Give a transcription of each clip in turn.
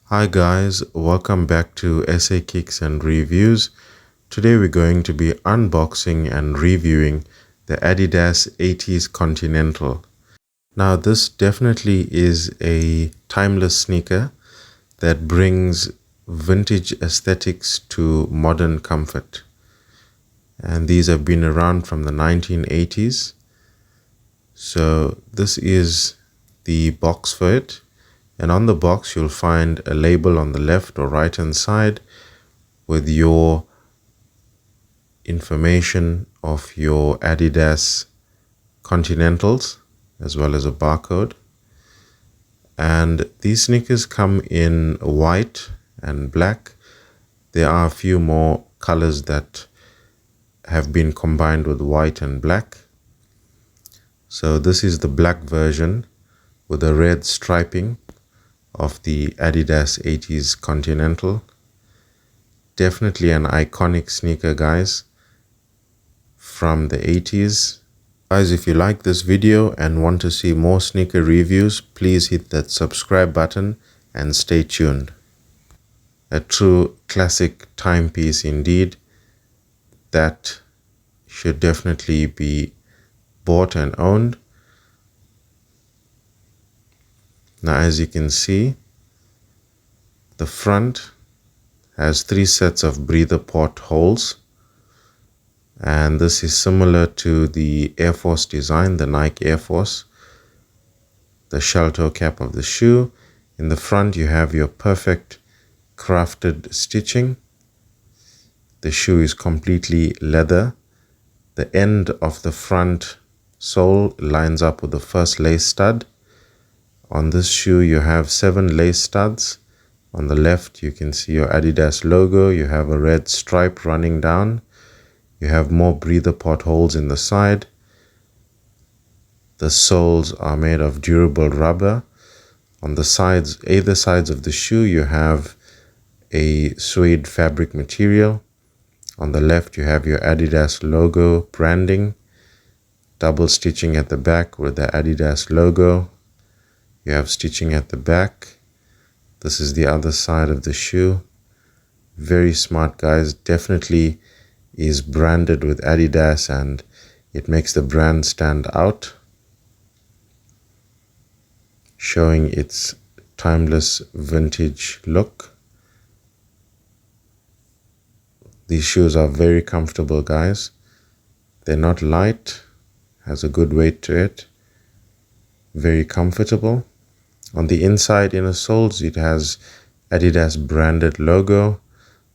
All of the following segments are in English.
Hi guys, welcome back to SA Kicks and Reviews. Today we're going to be unboxing and reviewing the Adidas 80s Continental. Now this definitely is a timeless sneaker that brings vintage aesthetics to modern comfort. And these have been around from the 1980s. So this is the box for it. And on the box, you'll find a label on the left or right hand side with your information of your Adidas Continentals, as well as a barcode. And these sneakers come in white and black. There are a few more colors that have been combined with white and black. So this is the black version with a red striping of the Adidas 80s Continental. Definitely an iconic sneaker, guys, from the 80s. Guys, if you like this video and want to see more sneaker reviews, please hit that subscribe button and stay tuned. A true classic timepiece indeed that should definitely be bought and owned. Now, as you can see, the front has 3 sets of breather port holes, and this is similar to the Air Force design, the Nike Air Force, the shell toe cap of the shoe. In the front you have your perfect crafted stitching. The shoe is completely leather. The end of the front sole lines up with the first lace stud. On this shoe you have 7 lace studs. On the left you can see your Adidas logo. You have a red stripe running down. You have more breather port holes in the side. The soles are made of durable rubber. On the sides, either sides of the shoe, you have a suede fabric material. On the left you have your Adidas logo branding. Double stitching at the back with the Adidas logo. You have stitching at the back. This is the other side of the shoe. Very smart, guys. Definitely is branded with Adidas and it makes the brand stand out, showing its timeless vintage look. These shoes are very comfortable, guys. They're not light, has a good weight to it. Very comfortable. On the inside inner soles, it has Adidas branded logo.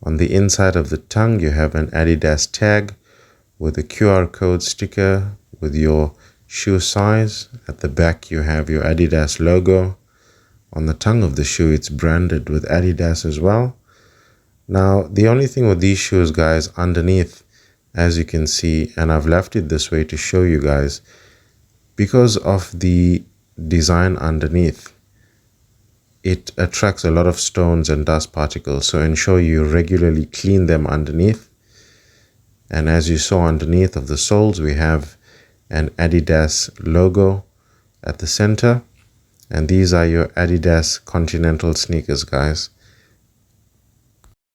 On the inside of the tongue, you have an Adidas tag with a QR code sticker with your shoe size. At the back, you have your Adidas logo. On the tongue of the shoe, it's branded with Adidas as well. Now, the only thing with these shoes, guys, underneath, as you can see, and I've left it this way to show you guys, because of the design underneath, it attracts a lot of stones and dust particles. So ensure you regularly clean them underneath. And as you saw underneath of the soles, we have an Adidas logo at the center. And these are your Adidas Continental sneakers, guys.